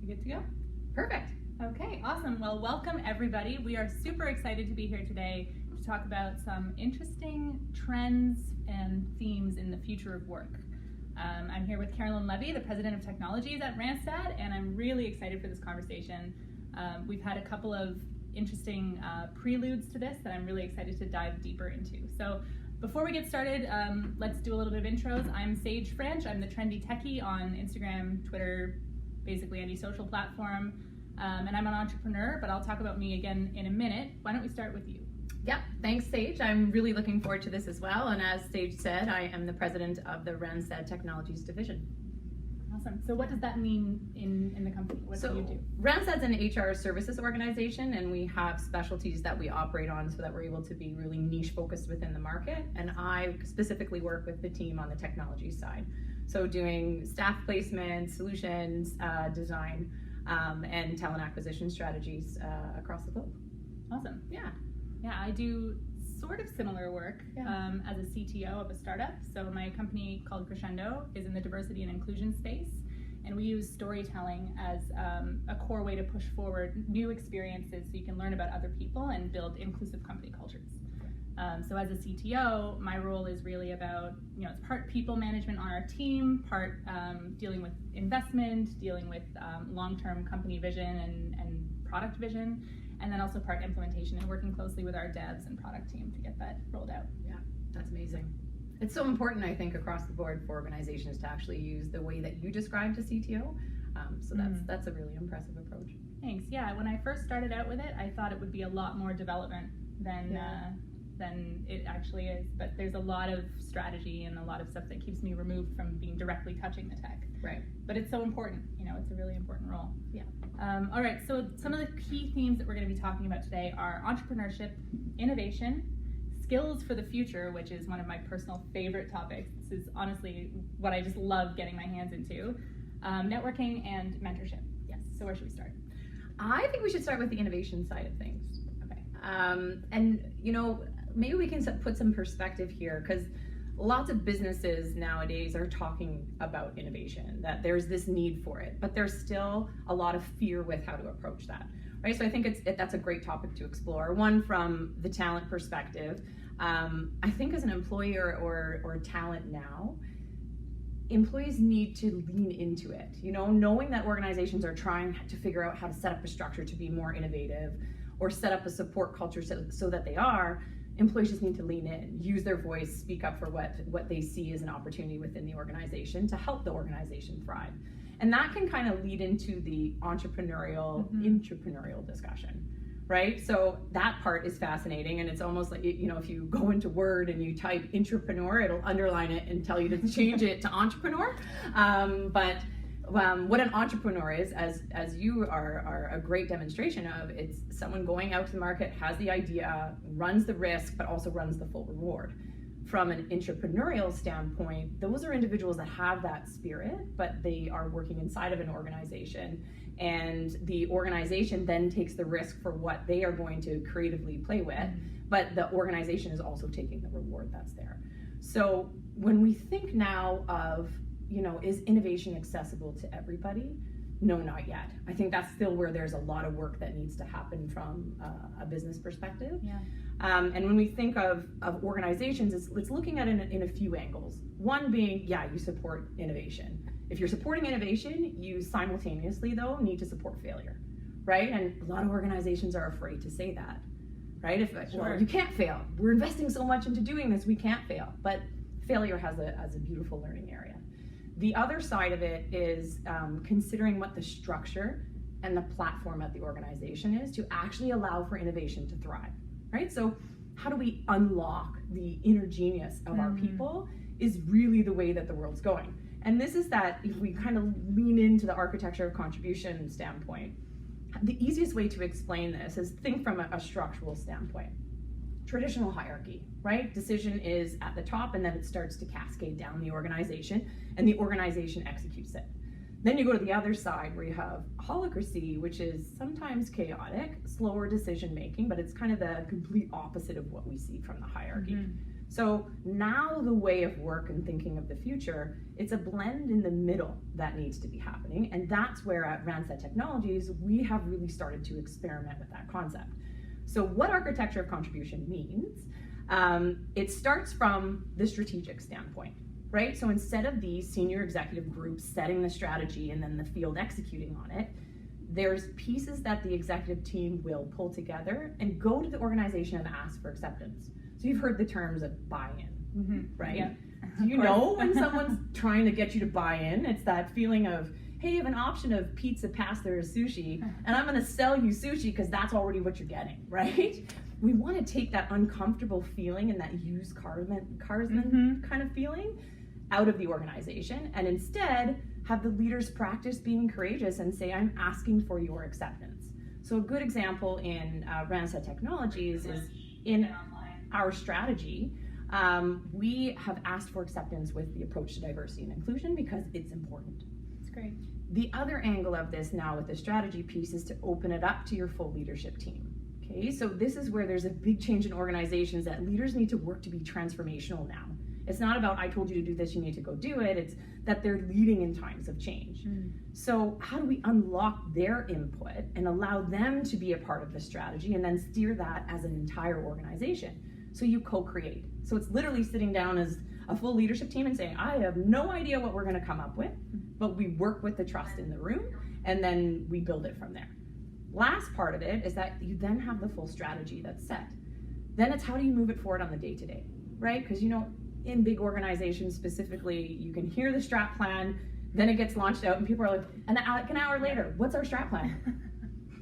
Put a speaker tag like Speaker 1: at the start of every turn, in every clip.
Speaker 1: Good to go?
Speaker 2: Perfect.
Speaker 1: Okay, awesome. Well, welcome everybody. We are super excited to be here today to talk about some interesting trends and themes in the future of work. I'm here with Carolyn Levy, the President of Technologies at Randstad, and I'm really excited for this conversation. We've had a couple of interesting preludes to this that I'm really excited to dive deeper into. So before we get started, let's do a little bit of intros. I'm Sage Franch. I'm the Trendy Techie on Instagram, Twitter, basically any social platform. And I'm an entrepreneur, but I'll talk about me again in a minute. Why don't we start with you?
Speaker 2: Yep, thanks Sage. I'm really looking forward to this as well. And as Sage said, I am the president of the Randstad Technologies division.
Speaker 1: Awesome. So what does that mean in the company? What do you do?
Speaker 2: Randstad's an HR services organization, and we have specialties that we operate on so that we're able to be really niche focused within the market. And I specifically work with the team on the technology side. So doing staff placement, solutions, design, and talent acquisition strategies across the globe.
Speaker 1: Awesome.
Speaker 2: Yeah.
Speaker 1: Yeah, I do sort of similar work as a CTO of a startup. So my company called Crescendo is in the diversity and inclusion space, and we use storytelling as a core way to push forward new experiences so you can learn about other people and build inclusive company cultures. So as a CTO, my role is really about, it's part people management on our team, part dealing with investment, dealing with long-term company vision and product vision, and then also part implementation and working closely with our devs and product team to get that rolled out.
Speaker 2: Yeah, that's amazing. It's so important, I think, across the board for organizations to actually use the way that you described a CTO. So that's a really impressive approach.
Speaker 1: Thanks. Yeah, when I first started out with it, I thought it would be a lot more development than it actually is. But there's a lot of strategy and a lot of stuff that keeps me removed from being directly touching the tech.
Speaker 2: Right.
Speaker 1: But it's so important. It's a really important role.
Speaker 2: Yeah.
Speaker 1: All right. So some of the key themes that we're going to be talking about today are entrepreneurship, innovation, skills for the future, which is one of my personal favorite topics. This is honestly what I just love getting my hands into. Networking and mentorship. Yes. So where should we start?
Speaker 2: I think we should start with the innovation side of things.
Speaker 1: Okay.
Speaker 2: And maybe we can put some perspective here, because lots of businesses nowadays are talking about innovation, that there's this need for it, but there's still a lot of fear with how to approach that, right? So I think that's a great topic to explore. One, from the talent perspective, I think as an employer or talent now, employees need to lean into it, knowing that organizations are trying to figure out how to set up a structure to be more innovative or set up a support culture so that they are. Employees just need to lean in, use their voice, speak up for what they see as an opportunity within the organization to help the organization thrive. And that can kind of lead into the intrapreneurial discussion, right? So that part is fascinating, and it's almost like, if you go into Word and you type intrapreneur, it'll underline it and tell you to change it to entrepreneur. But what an entrepreneur is, as you are a great demonstration of, it's someone going out to the market, has the idea, runs the risk, but also runs the full reward. From an entrepreneurial standpoint, those are individuals that have that spirit, but they are working inside of an organization, and the organization then takes the risk for what they are going to creatively play with, but the organization is also taking the reward that's there. So when we think now of, is innovation accessible to everybody? No, not yet. I think that's still where there's a lot of work that needs to happen from a business perspective.
Speaker 1: Yeah.
Speaker 2: And when we think of organizations, it's looking at it in a few angles. One being, you support innovation. If you're supporting innovation, you simultaneously, though, need to support failure, right? And a lot of organizations are afraid to say that, right? You can't fail. We're investing so much into doing this, we can't fail. But failure has a beautiful learning area. The other side of it is considering what the structure and the platform at the organization is to actually allow for innovation to thrive, right? So how do we unlock the inner genius of our people is really the way that the world's going. And this is that if we kind of lean into the architecture of contribution standpoint, the easiest way to explain this is think from a structural standpoint. Traditional hierarchy, right? Decision is at the top, and then it starts to cascade down the organization, and the organization executes it. Then you go to the other side where you have holacracy, which is sometimes chaotic, slower decision making, but it's kind of the complete opposite of what we see from the hierarchy. So now the way of work and thinking of the future, it's a blend in the middle that needs to be happening. And that's where at Randstad Technologies, we have really started to experiment with that concept. So what architecture of contribution means, it starts from the strategic standpoint, right? So instead of these senior executive groups setting the strategy and then the field executing on it, there's pieces that the executive team will pull together and go to the organization and ask for acceptance. So you've heard the terms of buy-in, right?
Speaker 1: Yeah.
Speaker 2: Do you know when someone's trying to get you to buy in? It's that feeling of, hey, you have an option of pizza, pasta, or sushi, and I'm gonna sell you sushi because that's already what you're getting, right? We wanna take that uncomfortable feeling and that used carsman kind of feeling out of the organization, and instead have the leaders practice being courageous and say, I'm asking for your acceptance. So a good example in Randstad Technologies is in our strategy, we have asked for acceptance with the approach to diversity and inclusion because it's important.
Speaker 1: That's great.
Speaker 2: The other angle of this now with the strategy piece is to open it up to your full leadership team. Okay, so this is where there's a big change in organizations that leaders need to work to be transformational now. It's not about, I told you to do this, you need to go do it. It's that they're leading in times of change. So how do we unlock their input and allow them to be a part of the strategy and then steer that as an entire organization? So you co-create. So it's literally sitting down as a full leadership team and saying, I have no idea what we're gonna come up with, but we work with the trust in the room and then we build it from there. Last part of it is that you then have the full strategy that's set. Then it's how do you move it forward on the day-to-day, right? Because you know, in big organizations specifically, you can hear the strat plan, then it gets launched out and people are like, an hour later, what's our strat plan?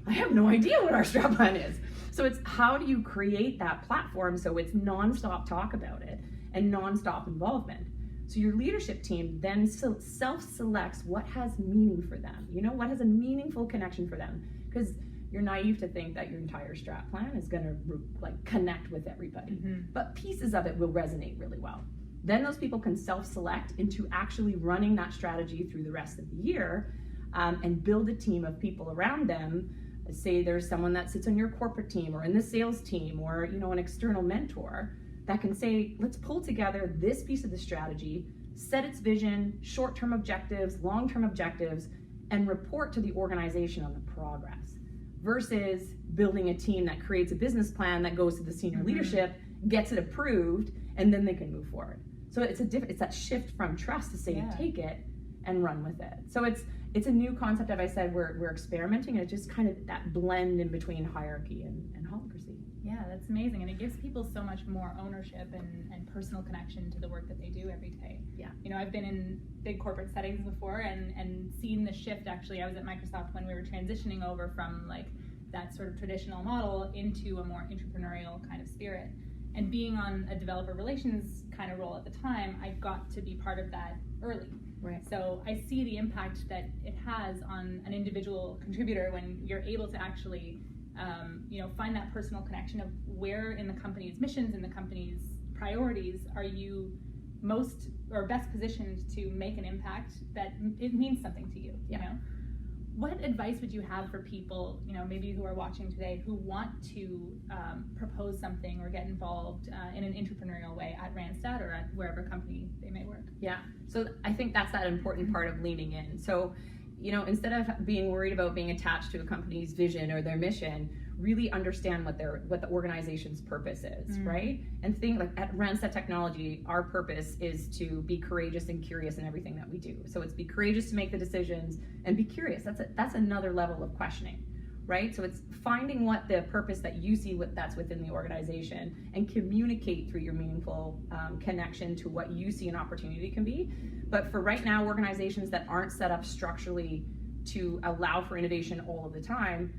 Speaker 2: I have no idea what our strat plan is. So it's how do you create that platform so it's nonstop talk about it and nonstop involvement. So your leadership team then self-selects what has meaning for them, you know, what has a meaningful connection for them. Because you're naive to think that your entire strat plan is gonna like connect with everybody, but pieces of it will resonate really well. Then those people can self-select into actually running that strategy through the rest of the year and build a team of people around them. Say there's someone that sits on your corporate team or in the sales team or you know an external mentor that can say, let's pull together this piece of the strategy, set its vision, short-term objectives, long-term objectives, and report to the organization on the progress, versus building a team that creates a business plan that goes to the senior leadership, gets it approved, and then they can move forward. So it's that shift from trust to say, take it and run with it. So it's a new concept, as I said, we're experimenting, and it's just kind of that blend in between hierarchy and holacracy.
Speaker 1: Yeah, that's amazing, and it gives people so much more ownership and personal connection to the work that they do every day.
Speaker 2: Yeah.
Speaker 1: You know, I've been in big corporate settings before and seen the shift. Actually, I was at Microsoft when we were transitioning over from like that sort of traditional model into a more entrepreneurial kind of spirit. And being on a developer relations kind of role at the time, I got to be part of that early.
Speaker 2: Right.
Speaker 1: So I see the impact that it has on an individual contributor when you're able to actually you know, find that personal connection of where in the company's missions and the company's priorities are you most or best positioned to make an impact that it means something to you. You know, what advice would you have for people, you know, maybe who are watching today who want to propose something or get involved in an entrepreneurial way at Randstad or at wherever company they may work?
Speaker 2: Yeah, so I think that's that important part of leaning in. So, you know, instead of being worried about being attached to a company's vision or their mission, really understand what the organization's purpose is, right? And think like at Randstad Technology, our purpose is to be courageous and curious in everything that we do. So it's be courageous to make the decisions and be curious. That's another level of questioning, right? So it's finding what the purpose that you see that's within the organization and communicate through your meaningful connection to what you see an opportunity can be. But for right now, organizations that aren't set up structurally to allow for innovation all of the time,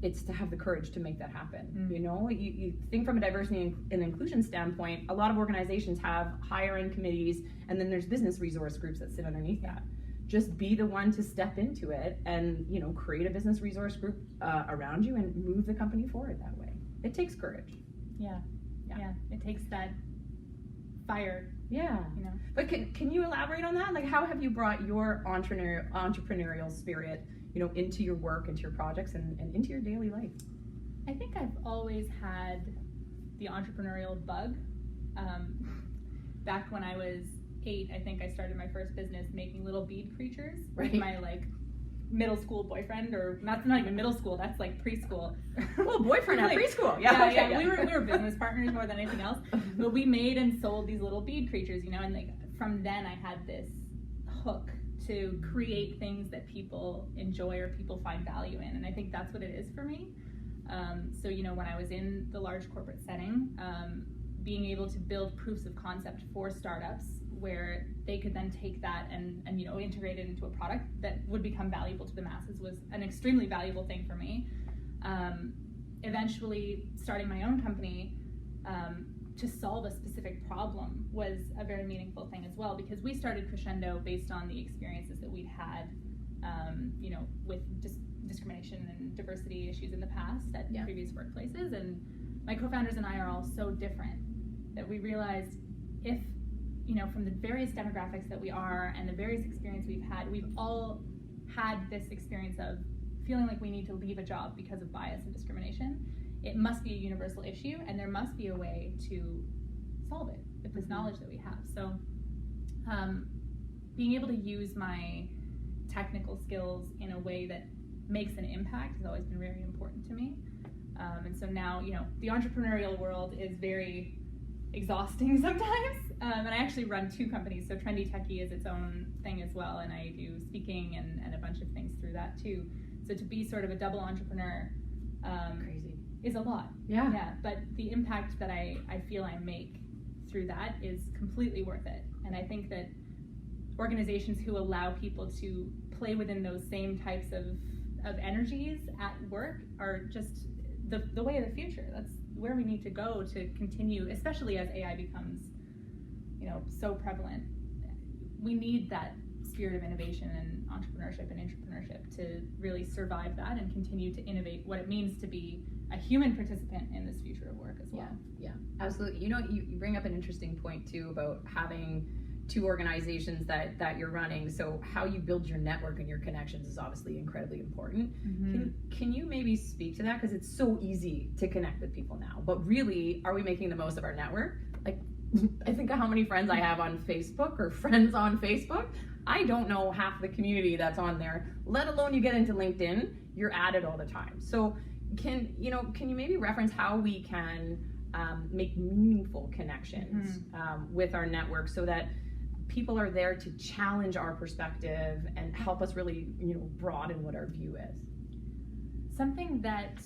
Speaker 2: it's to have the courage to make that happen. You know, you think from a diversity and inclusion standpoint, a lot of organizations have higher end committees, and then there's business resource groups that sit underneath that. Just be the one to step into it and, you know, create a business resource group around you and move the company forward that way. It takes courage.
Speaker 1: Yeah. It takes that fire.
Speaker 2: Yeah.
Speaker 1: You know.
Speaker 2: But can you elaborate on that? Like, how have you brought your entrepreneurial spirit, you know, into your work, into your projects, and into your daily life?
Speaker 1: I think I've always had the entrepreneurial bug. Back when I was 8, I think I started my first business making little bead creatures
Speaker 2: Right.
Speaker 1: with my like middle school boyfriend, or not even middle school, that's like preschool.
Speaker 2: Well, boyfriend at
Speaker 1: Like,
Speaker 2: preschool.
Speaker 1: Yeah. We were business partners more than anything else. But we made and sold these little bead creatures, you know, and like from then I had this hook to create things that people enjoy or people find value in, and I think that's what it is for me. So, you know, when I was in the large corporate setting, being able to build proofs of concept for startups where they could then take that and you know, integrate it into a product that would become valuable to the masses was an extremely valuable thing for me. Eventually starting my own company to solve a specific problem was a very meaningful thing as well, because we started Crescendo based on the experiences that we'd had, you know, with discrimination and diversity issues in the past at previous workplaces. And my co-founders and I are all so different that we realized, if, you know, from the various demographics that we are and the various experience we've all had this experience of feeling like we need to leave a job because of bias and discrimination. It must be a universal issue, and there must be a way to solve it with this knowledge that we have. So being able to use my technical skills in a way that makes an impact has always been very important to me. And so now, you know, the entrepreneurial world is very exhausting sometimes. And I actually run 2 companies. So Trendy Techie is its own thing as well, and I do speaking and a bunch of things through that too. So to be sort of a double entrepreneur
Speaker 2: Crazy.
Speaker 1: is a lot. Yeah. But the impact that I feel I make through that is completely worth it. And I think that organizations who allow people to play within those same types of energies at work are just the way of the future. That's where we need to go to continue, especially as AI becomes, you know, so prevalent. We need that spirit of innovation and entrepreneurship and intrapreneurship to really survive that and continue to innovate what it means to be a human participant in this future of work as well.
Speaker 2: Yeah, absolutely. You know, you bring up an interesting point too about having 2 organizations that you're running. So how you build your network and your connections is obviously incredibly important.
Speaker 1: Mm-hmm.
Speaker 2: Can you maybe speak to that? Because it's so easy to connect with people now, but really, are we making the most of our network? Like, I think of how many friends I have on Facebook or friends on Facebook. I don't know half the community that's on there, let alone you get into LinkedIn, you're at it all the time. So can you maybe reference how we can make meaningful connections with our network so that people are there to challenge our perspective and help us really, you know, broaden what our view is?
Speaker 1: Something that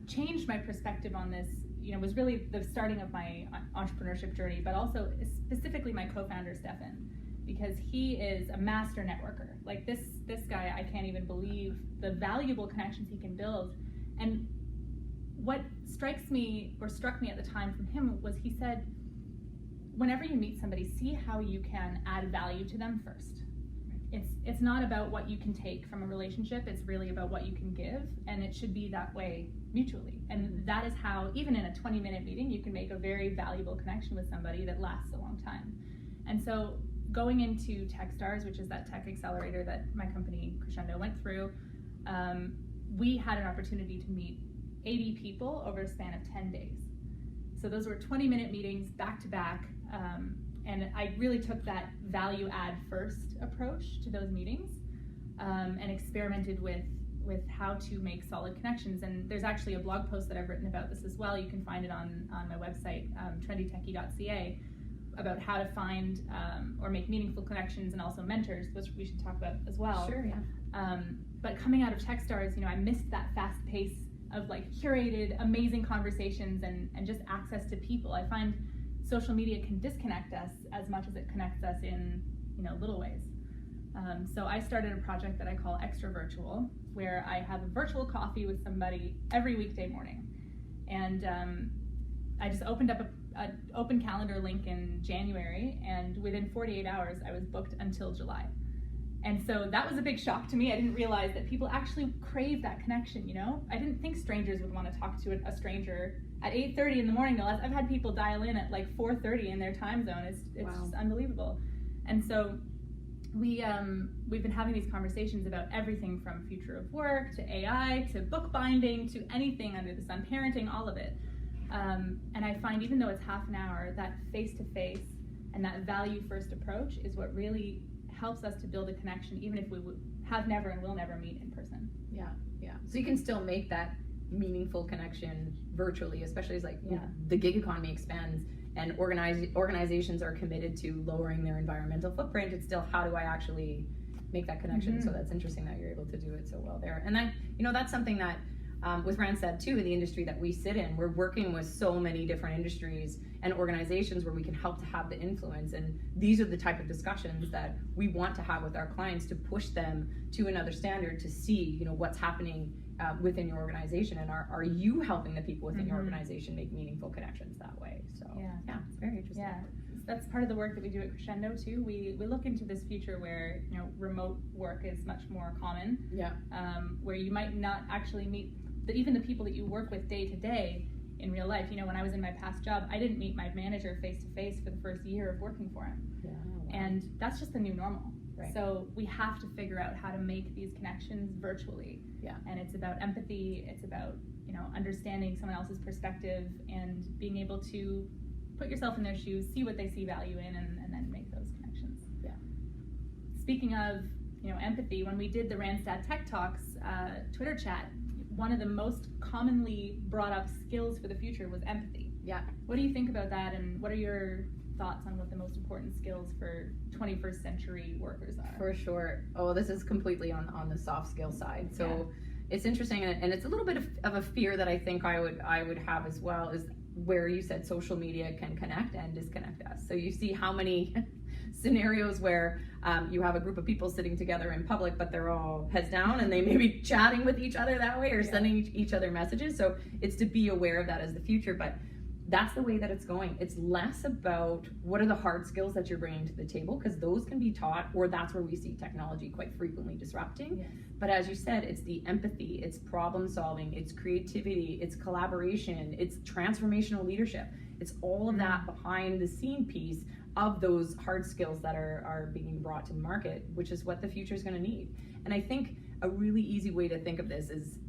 Speaker 1: changed my perspective on this, you know, was really the starting of my entrepreneurship journey, but also specifically my co-founder, Stefan, because he is a master networker. Like this guy, I can't even believe the valuable connections he can build. And what struck me at the time from him was, he said, whenever you meet somebody, see how you can add value to them first. It's not about what you can take from a relationship, it's really about what you can give, and it should be that way mutually. And that is how, even in a 20-minute meeting, you can make a very valuable connection with somebody that lasts a long time. And so going into Techstars, which is that tech accelerator that my company Crescendo went through, we had an opportunity to meet 80 people over a span of 10 days. So those were 20-minute meetings back to back. And I really took that value add first approach to those meetings, and experimented with how to make solid connections. And there's actually a blog post that I've written about this as well. You can find it on my website, trendytechie.ca, about how to find or make meaningful connections, and also mentors, which we should talk about as well.
Speaker 2: Sure, yeah.
Speaker 1: But coming out of Techstars, you know, I missed that fast pace of like curated, amazing conversations and just access to people. I find social media can disconnect us as much as it connects us in, you know, little ways. So I started a project that I call Extra Virtual, where I have a virtual coffee with somebody every weekday morning. And I just opened up an open calendar link in January, and within 48 hours, I was booked until July. And so that was a big shock to me. I didn't realize that people actually crave that connection, you know? I didn't think strangers would want to talk to a stranger at 8:30 in the morning. I've had people dial in at like 4:30 in their time zone. It's
Speaker 2: Wow.
Speaker 1: just unbelievable. And so we've been having these conversations about everything from future of work to AI to bookbinding to anything under the sun, parenting, all of it. And I find even though it's half an hour, that face-to-face and that value-first approach is what really helps us to build a connection, even if we have never and will never meet in person.
Speaker 2: Yeah. So you can still make that meaningful connection virtually, especially as the gig economy expands and organizations are committed to lowering their environmental footprint. It's still, how do I actually make that connection? So that's interesting that you're able to do it so well there. And then, that's something that with Randstad too, the industry that we sit in, we're working with so many different industries and organizations where we can help to have the influence. And these are the type of discussions that we want to have with our clients to push them to another standard, to see, what's happening within your organization, and are you helping the people within your organization make meaningful connections that way? So yeah, it's very interesting.
Speaker 1: Yeah, that's part of the work that we do at Crescendo too. We look into this future where remote work is much more common.
Speaker 2: Yeah.
Speaker 1: Where you might not actually meet even the people that you work with day to day in real life. When I was in my past job, I didn't meet my manager face to face for the first year of working for him.
Speaker 2: Yeah.
Speaker 1: And that's just the new normal.
Speaker 2: Right.
Speaker 1: So we have to figure out how to make these connections virtually.
Speaker 2: Yeah.
Speaker 1: And it's about empathy. It's about, understanding someone else's perspective and being able to put yourself in their shoes, see what they see value in, and then make those connections.
Speaker 2: Yeah.
Speaker 1: Speaking of, empathy, when we did the Randstad Tech Talks Twitter chat, one of the most commonly brought up skills for the future was empathy.
Speaker 2: Yeah.
Speaker 1: What do you think about that, and what are your thoughts on what the most important skills for 21st century workers are?
Speaker 2: For sure. Oh, this is completely on the soft skill side. So it's interesting, and it's a little bit of a fear that I think I would have as well, is where you said social media can connect and disconnect us. So you see how many scenarios where you have a group of people sitting together in public, but they're all heads down and they may be chatting with each other that way or sending each other messages. So it's to be aware of that as the future, but that's the way that it's going. It's less about what are the hard skills that you're bringing to the table, because those can be taught, or that's where we see technology quite frequently disrupting.
Speaker 1: Yes.
Speaker 2: But as you said, it's the empathy, it's problem solving, it's creativity, it's collaboration, it's transformational leadership. It's all of that behind the scene piece of those hard skills that are being brought to the market, which is what the future is going to need. And I think a really easy way to think of this is,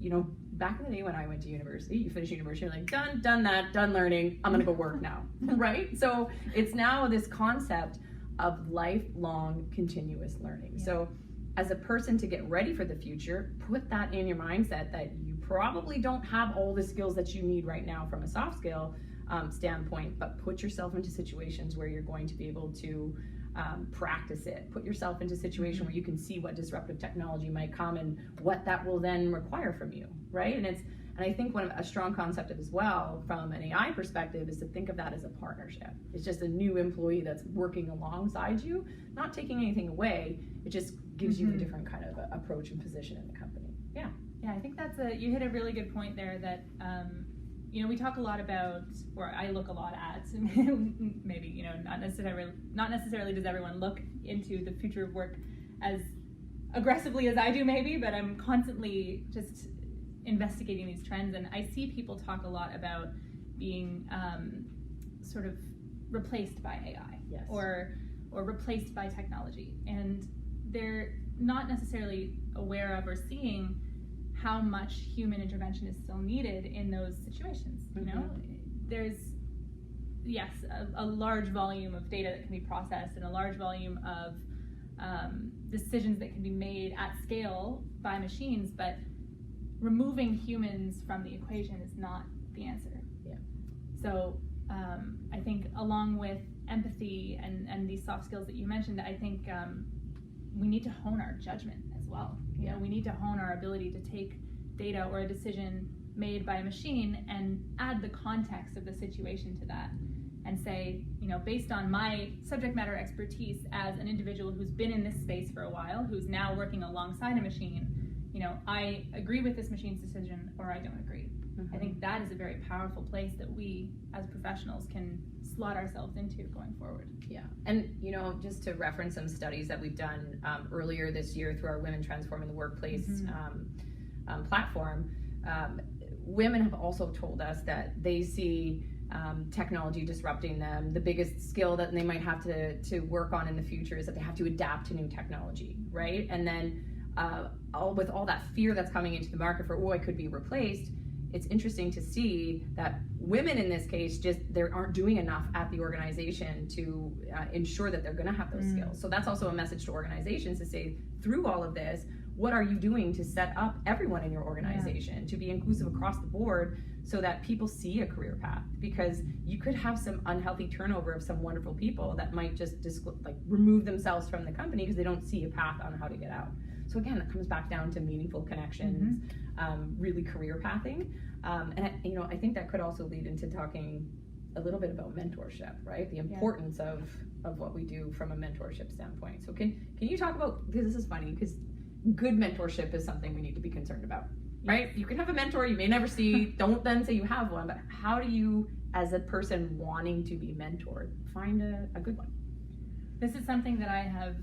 Speaker 2: back in the day when I went to university, you finish university, you're like, done that, done learning, I'm going to go work now, right? So it's now this concept of lifelong continuous learning.
Speaker 1: Yeah.
Speaker 2: So as a person, to get ready for the future, put that in your mindset that you probably don't have all the skills that you need right now from a soft skill standpoint, but put yourself into situations where you're going to be able to practice it. Put yourself into a situation where you can see what disruptive technology might come and what that will then require from you, right? And I think a strong concept as well from an AI perspective is to think of that as a partnership. It's just a new employee that's working alongside you, not taking anything away. It just gives you a different kind of approach and position in the company. Yeah.
Speaker 1: Yeah, I think you hit a really good point there that, we talk a lot about, or I look a lot at, maybe, not necessarily does everyone look into the future of work as aggressively as I do maybe, but I'm constantly just investigating these trends, and I see people talk a lot about being sort of replaced by AI.
Speaker 2: Yes.
Speaker 1: or replaced by technology, and they're not necessarily aware of or seeing how much human intervention is still needed in those situations. There's a large volume of data that can be processed and a large volume of decisions that can be made at scale by machines, but removing humans from the equation is not the answer.
Speaker 2: Yeah.
Speaker 1: So I think along with empathy and these soft skills that you mentioned, I think we need to hone our judgment as well. We need to hone our ability to take data or a decision made by a machine and add the context of the situation to that, and say, based on my subject matter expertise as an individual who's been in this space for a while, who's now working alongside a machine, I agree with this machine's decision or I don't agree. I think that is a very powerful place that we as professionals can slot ourselves into going forward.
Speaker 2: Yeah, and just to reference some studies that we've done earlier this year through our Women Transforming the Workplace platform, women have also told us that they see technology disrupting them. The biggest skill that they might have to work on in the future is that they have to adapt to new technology, right? And then with all that fear that's coming into the market for, I could be replaced, it's interesting to see that women in this case just they aren't doing enough at the organization to ensure that they're going to have those skills. So that's also a message to organizations to say, through all of this, what are you doing to set up everyone in your organization to be inclusive across the board so that people see a career path? Because you could have some unhealthy turnover of some wonderful people that might just like remove themselves from the company because they don't see a path on how to get out. So again, that comes back down to meaningful connections, really career pathing. And I think that could also lead into talking a little bit about mentorship, right? The importance of what we do from a mentorship standpoint. So can you talk about, because this is funny, because good mentorship is something we need to be concerned about, right? You can have a mentor you may never see, don't then say you have one, but how do you, as a person wanting to be mentored, find a good one?
Speaker 1: This is something that I have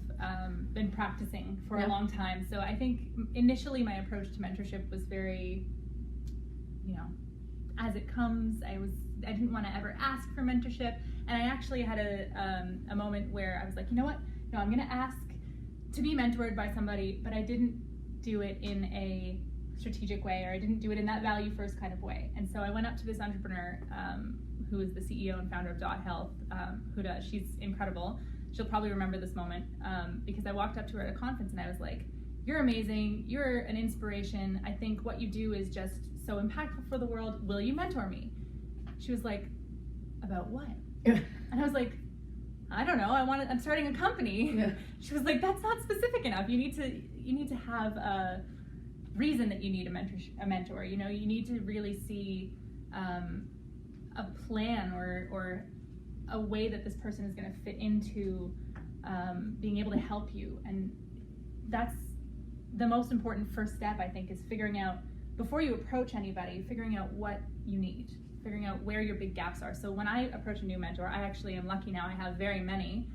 Speaker 1: been practicing for a long time. So I think initially my approach to mentorship was very, as it comes. I didn't want to ever ask for mentorship, and I actually had a moment where I was like, you know what? No, I'm going to ask to be mentored by somebody, but I didn't do it in a strategic way, or I didn't do it in that value first kind of way. And so I went up to this entrepreneur who is the CEO and founder of Dot Health, Huda. She's incredible. She'll probably remember this moment because I walked up to her at a conference and I was like, you're amazing, you're an inspiration. I think what you do is just so impactful for the world. Will you mentor me? She was like, about what? And I was like, I don't know, I'm starting a company. Yeah. She was like, that's not specific enough. You need to have a reason that you need a mentor. You need to really see a plan or a way that this person is going to fit into being able to help you. And that's the most important first step, I think, is figuring out, before you approach anybody, figuring out what you need, figuring out where your big gaps are. So when I approach a new mentor, I actually am lucky now, I have very many.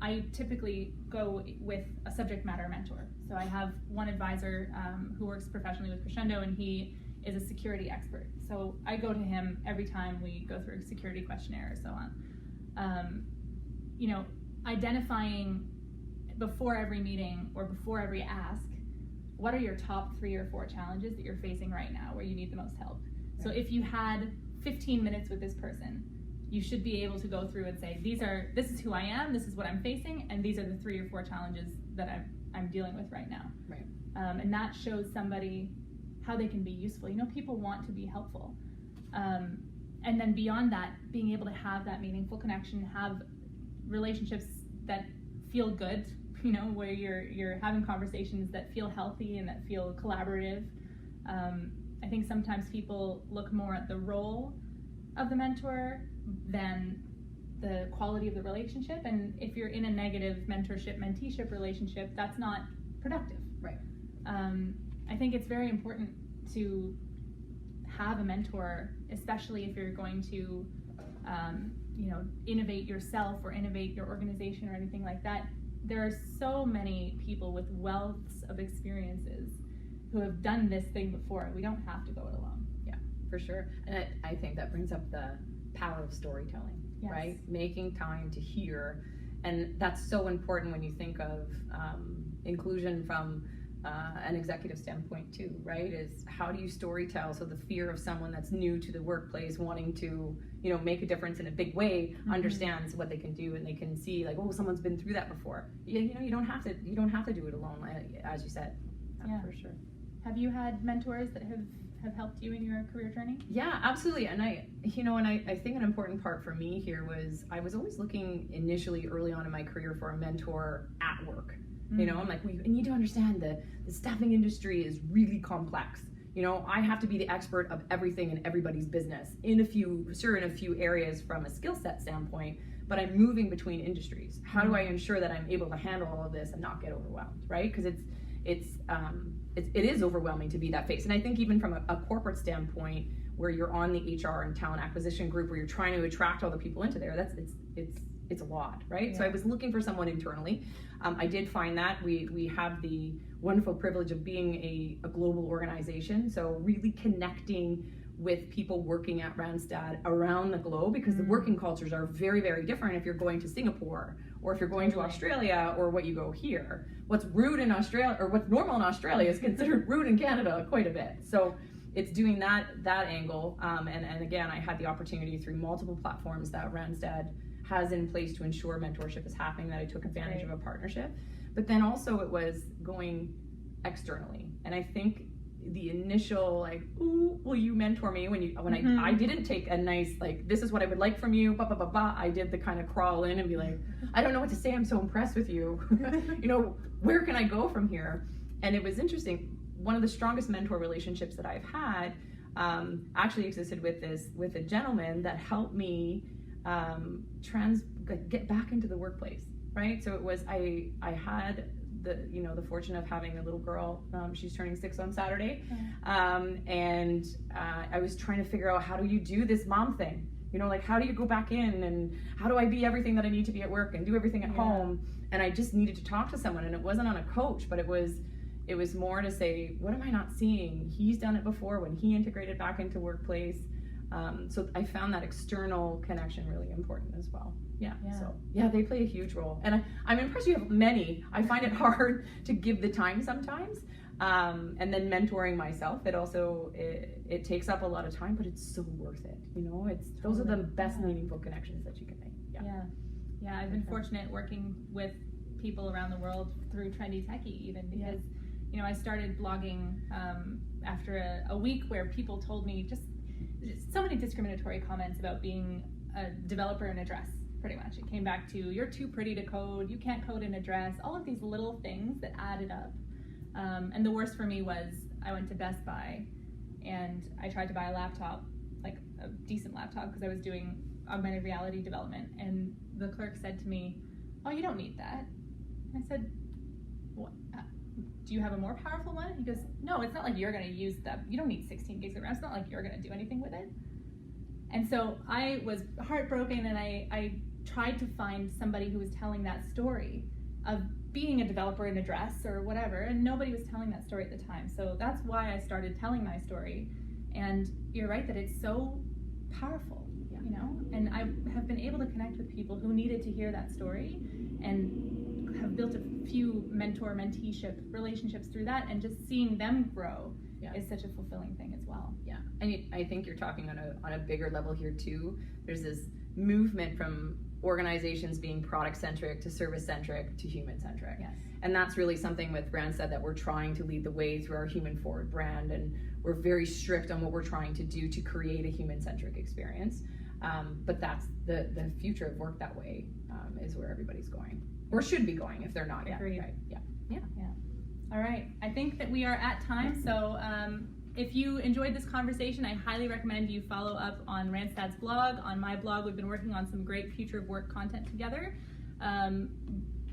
Speaker 1: I typically go with a subject matter mentor. So I have one advisor who works professionally with Crescendo, and he is a security expert. So I go to him every time we go through a security questionnaire or so on. Identifying before every meeting or before every ask, what are your top 3 or 4 challenges that you're facing right now where you need the most help? Right. So if you had 15 minutes with this person, you should be able to go through and say, this is who I am, this is what I'm facing, and these are the 3 or 4 challenges that I'm dealing with right now.
Speaker 2: Right.
Speaker 1: And that shows somebody how they can be useful. People want to be helpful. And then beyond that, being able to have that meaningful connection, have relationships that feel good, where you're having conversations that feel healthy and that feel collaborative. I think sometimes people look more at the role of the mentor than the quality of the relationship. And if you're in a negative mentorship-menteeship relationship, that's not productive.
Speaker 2: Right.
Speaker 1: I think it's very important to have a mentor, especially if you're going to, innovate yourself or innovate your organization or anything like that. There are so many people with wealths of experiences who have done this thing before. We don't have to go it alone.
Speaker 2: Yeah, for sure. And I think that brings up the power of storytelling, yes. Right? Making time to hear. And that's so important when you think of inclusion from an executive standpoint too, right? Is how do you storytell so the fear of someone that's new to the workplace wanting to, make a difference in a big way, understands what they can do, and they can see like, oh, someone's been through that before. You don't have to do it alone, as you said.
Speaker 1: Yeah,
Speaker 2: for sure.
Speaker 1: Have you had mentors that have helped you in your career journey? Yeah,
Speaker 2: absolutely. And I think an important part for me here was I was always looking initially early on in my career for a mentor at work. I'm like, we need to understand that the staffing industry is really complex. I have to be the expert of everything in everybody's business in a few areas from a skill set standpoint, but I'm moving between industries. How do I ensure that I'm able to handle all of this and not get overwhelmed, right? Because it is overwhelming to be that face. And I think even from a corporate standpoint, where you're on the HR and talent acquisition group, where you're trying to attract all the people into there, it's a lot, right? Yeah. So I was looking for someone internally. I did find that we have the wonderful privilege of being a global organization, so really connecting with people working at Randstad around the globe, because the working cultures are very, very different if you're going to Singapore or if you're going to Australia or what you go here. What's rude in Australia or what's normal in Australia is considered rude in Canada quite a bit. So it's doing that angle. And again, I had the opportunity through multiple platforms that Randstad has in place to ensure mentorship is happening, that I took advantage of a partnership. But then also it was going externally. And I think the initial like, ooh, will you mentor me? When I didn't take a nice, like, this is what I would like from you, I did the kind of crawl in and be like, I don't know what to say, I'm so impressed with you. You know, where can I go from here? And it was interesting. One of the strongest mentor relationships that I've had actually existed with a gentleman that helped me get back into the workplace, right? So it was, I had the fortune of having a little girl. She's turning 6 on Saturday. And I was trying to figure out, how do you do this mom thing? You know, like, how do you go back in, and how do I be everything that I need to be at work and do everything at home? And I just needed to talk to someone, and it wasn't on a coach, but it was more to say, what am I not seeing? He's done it before when he integrated back into workplace. So I found that external connection really important as well. So they play a huge role. And I'm impressed you have many. I find it hard to give the time sometimes. And then mentoring myself, it takes up a lot of time, but it's so worth it. You know, those are the best meaningful connections that you can make.
Speaker 1: Yeah, I've been fortunate working with people around the world through Trendy Techie, even because, you know, I started blogging after a week where people told me just so many discriminatory comments about being a developer in a dress, pretty much. It came back to, you're too pretty to code, you can't code in a dress, all of these little things that added up. And the worst for me was, I went to Best Buy and I tried to buy a laptop, like a decent laptop, because I was doing augmented reality development, and the clerk said to me, oh, you don't need that. And I said, what? Do you have a more powerful one? He goes, no, it's not like you're going to use that. You don't need 16 gigs of RAM. It's not like you're going to do anything with it. And so I was heartbroken, and I tried to find somebody who was telling that story of being a developer in a dress or whatever, and nobody was telling that story at the time. So that's why I started telling my story. And you're right that it's so powerful, you know? And I have been able to connect with people who needed to hear that story, and have built a few mentor-menteeship relationships through that, and just seeing them grow is such a fulfilling thing as well.
Speaker 2: And I think you're talking on a bigger level here too. There's this movement from organizations being product-centric to service-centric to human-centric. And that's really something with Randstad that we're trying to lead the way through our human-forward brand, and we're very strict on what we're trying to do to create a human-centric experience. But that's the future of work that way, is where everybody's going, or should be going if they're not yet.
Speaker 1: Agreed.
Speaker 2: Right?
Speaker 1: All right, I think that we are at time, so if you enjoyed this conversation, I highly recommend you follow up on Randstad's blog. On my blog, we've been working on some great future of work content together.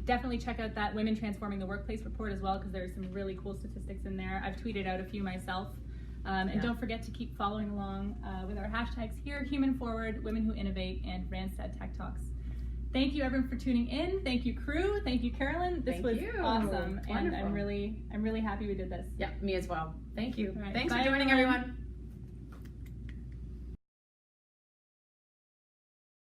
Speaker 1: Definitely check out that Women Transforming the Workplace report as well, because there's some really cool statistics in there. I've tweeted out a few myself. And don't forget to keep following along with our hashtags here: Human Forward, Women Who Innovate, and Randstad Tech Talks. Thank you everyone for tuning in. Thank you, crew. Thank you, Carolyn. This was awesome.
Speaker 2: Wonderful.
Speaker 1: And I'm really happy we did this.
Speaker 2: Yeah, me as well. Thank you.
Speaker 1: Right.
Speaker 2: Thanks
Speaker 1: Bye,
Speaker 2: for joining, everyone.